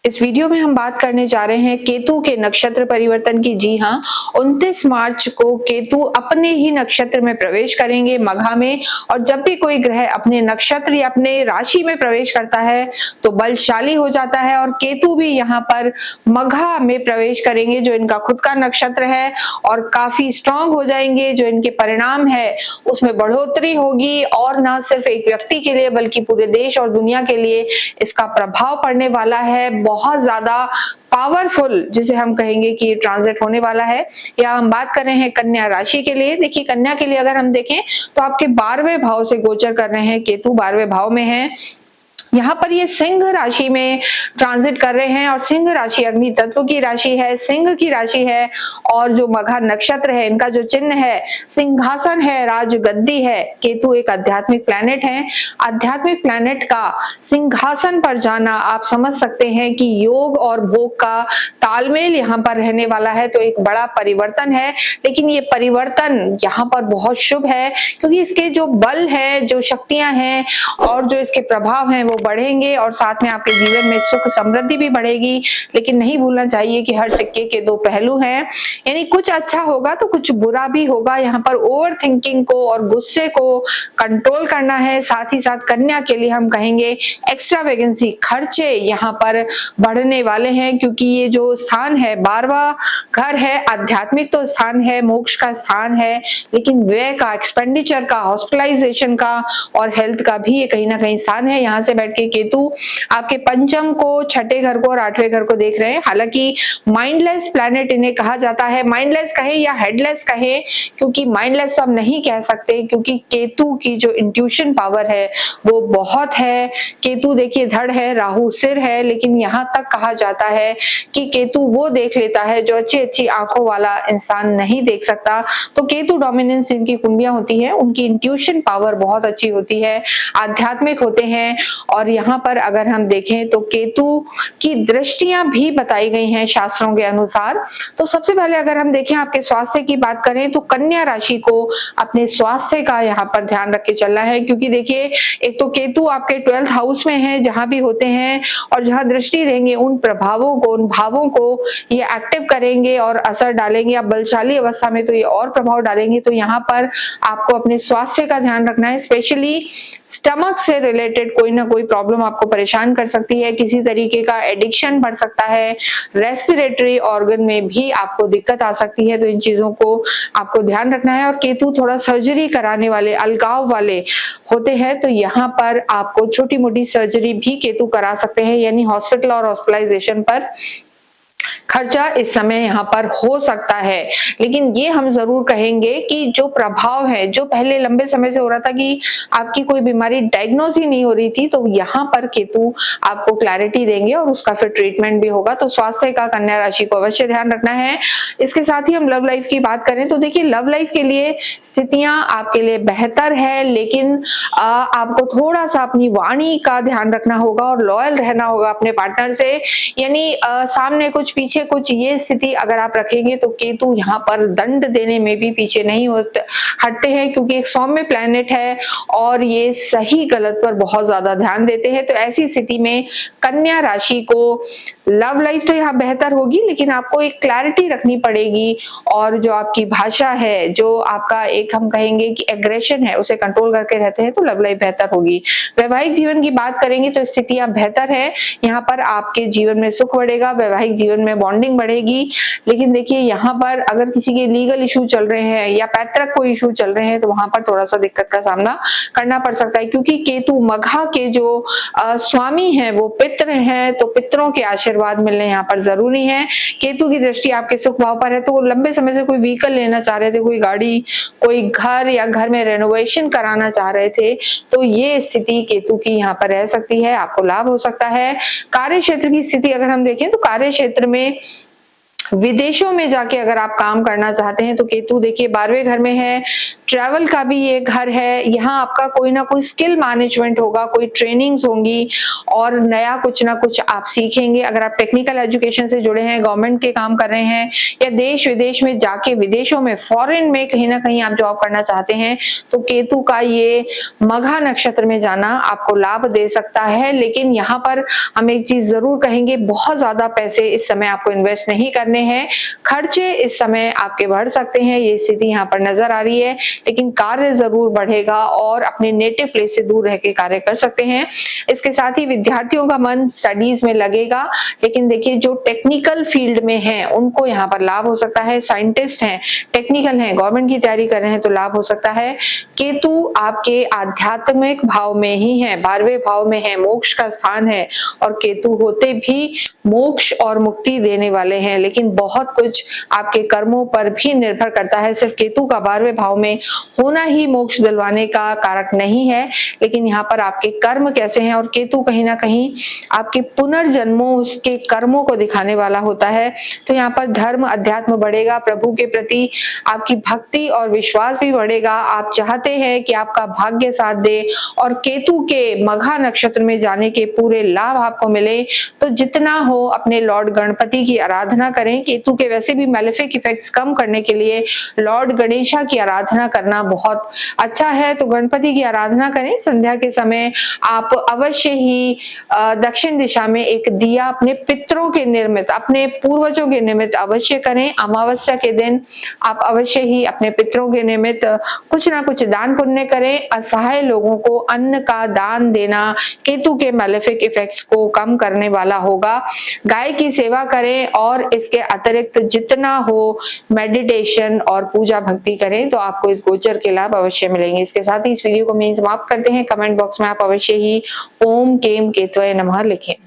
इस वीडियो में हम बात करने जा रहे हैं केतु के नक्षत्र परिवर्तन की। जी हाँ, 29 मार्च को केतु अपने ही नक्षत्र में प्रवेश करेंगे, मघा में। और जब भी कोई ग्रह अपने नक्षत्र या अपने राशि में प्रवेश करता है तो बलशाली हो जाता है। और केतु भी यहाँ पर मघा में प्रवेश करेंगे जो इनका खुद का नक्षत्र है, और काफी स्ट्रांग हो जाएंगे। जो इनके परिणाम है उसमें बढ़ोतरी होगी, और ना सिर्फ एक व्यक्ति के लिए बल्कि पूरे देश और दुनिया के लिए इसका प्रभाव पड़ने वाला है। बहुत ज्यादा पावरफुल जिसे हम कहेंगे कि ये ट्रांजिट होने वाला है। या हम बात कर रहे हैं कन्या राशि के लिए। देखिए, कन्या के लिए अगर हम देखें तो आपके 12वें भाव से गोचर कर रहे हैं केतु, 12वें भाव में है। यहाँ पर ये सिंह राशि में ट्रांजिट कर रहे हैं, और सिंह राशि अग्नि तत्व की राशि है, सिंह की राशि है। और जो मघा नक्षत्र है, इनका जो चिन्ह है सिंहासन है, राजगद्दी है। केतु एक आध्यात्मिक प्लैनेट है। आध्यात्मिक प्लैनेट का सिंहासन पर जाना आप समझ सकते हैं कि योग और भोग का तालमेल यहाँ पर रहने वाला है। तो एक बड़ा परिवर्तन है, लेकिन ये परिवर्तन यहाँ पर बहुत शुभ है, क्योंकि इसके जो बल है, जो शक्तियां हैं और जो इसके प्रभाव हैं वो बढ़ेंगे, और साथ में आपके जीवन में सुख समृद्धि भी बढ़ेगी। लेकिन नहीं भूलना चाहिए कि हर सिक्के के दो पहलू हैं, यानी कुछ अच्छा होगा तो कुछ बुरा भी होगा। यहाँ पर ओवर थिंकिंग को और गुस्से को कंट्रोल करना है। साथ ही साथ कन्या के लिए हम कहेंगे एक्स्ट्रावेगेंसी, खर्चे यहाँ पर बढ़ने वाले हैं, क्योंकि ये जो स्थान है 12वां घर है, आध्यात्मिक तो स्थान है, मोक्ष का स्थान है, लेकिन व्यय का, एक्सपेंडिचर का, हॉस्पिटलाइजेशन का और हेल्थ का भी ये कहीं ना कहीं स्थान है। यहाँ से बैठ के केतु आपके पंचम को, छठे घर को और 8वें घर को देख रहे हैं। हालांकि माइंडलेस प्लैनेट इन्हें कहा जाता है, माइंडलेस कहें या हेडलेस कहें, क्योंकि माइंडलेस तो हम नहीं कह सकते, क्योंकि केतु की जो इंट्यूशन पावर है वो बहुत है। केतु देखिए धड़ है, राहु सिर है, लेकिन यहाँ तक कहा जाता है कि केतु वो देख लेता है जो अच्छी अच्छी आंखों वाला इंसान नहीं देख सकता। तो केतु डोमिनेंस जिनकी कुंडलियां होती है उनकी इंट्यूशन पावर बहुत अच्छी होती है, आध्यात्मिक होते हैं। और यहाँ पर अगर हम देखें तो केतु की दृष्टियां भी बताई गई हैं शास्त्रों के अनुसार। तो सबसे पहले अगर हम देखें आपके स्वास्थ्य की बात करें तो कन्या राशि को अपने स्वास्थ्य का यहाँ पर ध्यान रख के चलना है, क्योंकि देखिए एक तो केतु आपके 12th हाउस में है, जहां भी होते हैं और जहां दृष्टि देंगे उन प्रभावों को, उन भावों को ये एक्टिव करेंगे और असर डालेंगे। अब बलशाली अवस्था में तो ये और प्रभाव डालेंगे। तो यहाँ पर आपको अपने स्वास्थ्य का ध्यान रखना है, स्पेशली स्टमक से रिलेटेड कोई ना कोई प्रॉब्लम आपको परेशान कर सकती है, किसी तरीके का एडिक्शन बढ़ सकता है, रेस्पिरेटरी ऑर्गन में भी आपको दिक्कत आ सकती है। तो इन चीजों को आपको ध्यान रखना है। और केतु थोड़ा सर्जरी कराने वाले, अलगाव वाले होते हैं, तो यहाँ पर आपको छोटी मोटी सर्जरी भी केतु करा सकते हैं, यानी हॉस्पिटल और हॉस्पिटलाइजेशन पर खर्चा इस समय यहाँ पर हो सकता है। लेकिन ये हम जरूर कहेंगे कि जो प्रभाव है, जो पहले लंबे समय से हो रहा था कि आपकी कोई बीमारी डायग्नोज ही नहीं हो रही थी, तो यहाँ पर केतु आपको क्लैरिटी देंगे और उसका फिर ट्रीटमेंट भी होगा। तो स्वास्थ्य का कन्या राशि को अवश्य ध्यान रखना है। इसके साथ ही हम लव लाइफ की बात करें तो देखिए लव लाइफ के लिए स्थितियां आपके लिए बेहतर है, लेकिन आपको थोड़ा सा अपनी वाणी का ध्यान रखना होगा और लॉयल रहना होगा अपने पार्टनर से। यानी सामने कुछ पीछे कुछ, ये स्थिति अगर आप रखेंगे तो केतु यहाँ पर दंड देने में भी पीछे नहीं हटते हैं, क्योंकि एक सौम्य प्लैनेट है और ये सही गलत पर बहुत ज्यादा ध्यान देते हैं। तो ऐसी स्थिति में कन्या राशि को लव लाइफ तो यहाँ बेहतर होगी, लेकिन आपको एक क्लैरिटी रखनी पड़ेगी, और जो आपकी भाषा है, जो आपका एक हम कहेंगे कि एग्रेशन है, उसे कंट्रोल करके रहते हैं तो लव लाइफ बेहतर होगी। वैवाहिक जीवन की बात करेंगे तो स्थितियां बेहतर है, यहाँ पर आपके जीवन में सुख बढ़ेगा, वैवाहिक जीवन में बॉन्डिंग बढ़ेगी। लेकिन देखिए यहाँ पर अगर किसी के लीगल इशू चल रहे हैं या पैतृक कोई इशू चल रहे हैं तो वहां पर थोड़ा सा दिक्कत का सामना करना पड़ सकता है, क्योंकि केतु मघा के जो स्वामी हैं वो पितृ हैं, तो पितरों के आशीर्वाद मिलने यहाँ पर जरूरी है। केतु की दृष्टि आपके सुख भाव पर है, तो वो लंबे समय से कोई व्हीकल लेना चाह रहे थे, कोई गाड़ी, कोई घर या घर में रेनोवेशन कराना चाह रहे थे, तो ये स्थिति केतु की यहाँ पर रह सकती है, आपको लाभ हो सकता है। कार्य क्षेत्र की स्थिति अगर हम देखें तो कार्य क्षेत्र में विदेशों में जाके अगर आप काम करना चाहते हैं तो केतु देखिए 12वें घर में है, ट्रैवल का भी ये घर है। यहाँ आपका कोई ना कोई स्किल मैनेजमेंट होगा, कोई ट्रेनिंग्स होंगी और नया कुछ ना कुछ आप सीखेंगे। अगर आप टेक्निकल एजुकेशन से जुड़े हैं, गवर्नमेंट के काम कर रहे हैं या देश विदेश में जाके विदेशों में फॉरेन में कहीं ना कहीं आप जॉब करना चाहते हैं, तो केतु का ये मघा नक्षत्र में जाना आपको लाभ दे सकता है। लेकिन यहाँ पर हम एक चीज जरूर कहेंगे, बहुत ज्यादा पैसे इस समय आपको इन्वेस्ट नहीं करने हैं। खर्चे इस समय आपके बढ़ सकते हैं, ये स्थिति यहाँ पर नजर आ रही है, लेकिन कार्य जरूर बढ़ेगा और अपने नेटिव प्लेस से दूर रह के कार्य कर सकते हैं। इसके साथ ही विद्यार्थियों का मन स्टडीज में लगेगा, लेकिन देखिए जो टेक्निकल फील्ड में हैं उनको यहाँ पर लाभ हो सकता है। साइंटिस्ट हैं, टेक्निकल हैं, गवर्नमेंट की तैयारी कर रहे हैं तो लाभ हो सकता है। केतु आपके आध्यात्मिक भाव में ही है, 12वें भाव में है, मोक्ष का स्थान है और केतु होते भी मोक्ष और मुक्ति देने वाले हैं। लेकिन बहुत कुछ आपके कर्मों पर भी निर्भर करता है। सिर्फ केतु का 12वें भाव में होना ही मोक्ष दिलवाने का कारक नहीं है, लेकिन यहाँ पर आपके कर्म कैसे हैं, और केतु कहीं ना कहीं आपके पुनर्जन्मों उसके कर्मों को दिखाने वाला होता है। तो यहाँ पर धर्म अध्यात्म बढ़ेगा, प्रभु के प्रति आपकी भक्ति और विश्वास भी बढ़ेगा। आप चाहते हैं कि आपका भाग्य साथ दे और केतु के मघा नक्षत्र में जाने के पूरे लाभ आपको मिले, तो जितना हो अपने लॉर्ड गणपति की आराधना करें। केतु के वैसे भी मैलेफिक इफेक्ट्स कम करने के लिए लॉर्ड गणेशा की आराधना करना बहुत अच्छा है, तो गणपति की आराधना करें। संध्या के समय आप अवश्य ही दक्षिण दिशा में एक दिया अपने पितरों के निर्मित, अपने पूर्वजों के निमित्त अवश्य करें। अमावस्या के दिन आप अवश्य ही अपने पितरों के निमित्त कुछ ना कुछ दान पुण्य करें। असहाय लोगों को अन्न का दान देना केतु के मैलेफिक इफेक्ट्स को कम करने वाला होगा। गाय की सेवा करें और इसके अतिरिक्त जितना हो मेडिटेशन और पूजा भक्ति करें, तो आपको इस गोचर के लाभ अवश्य मिलेंगे। इसके साथ ही इस वीडियो को हम समाप्त करते हैं। कमेंट बॉक्स में आप अवश्य ही ओम केम केतवे नमः लिखें।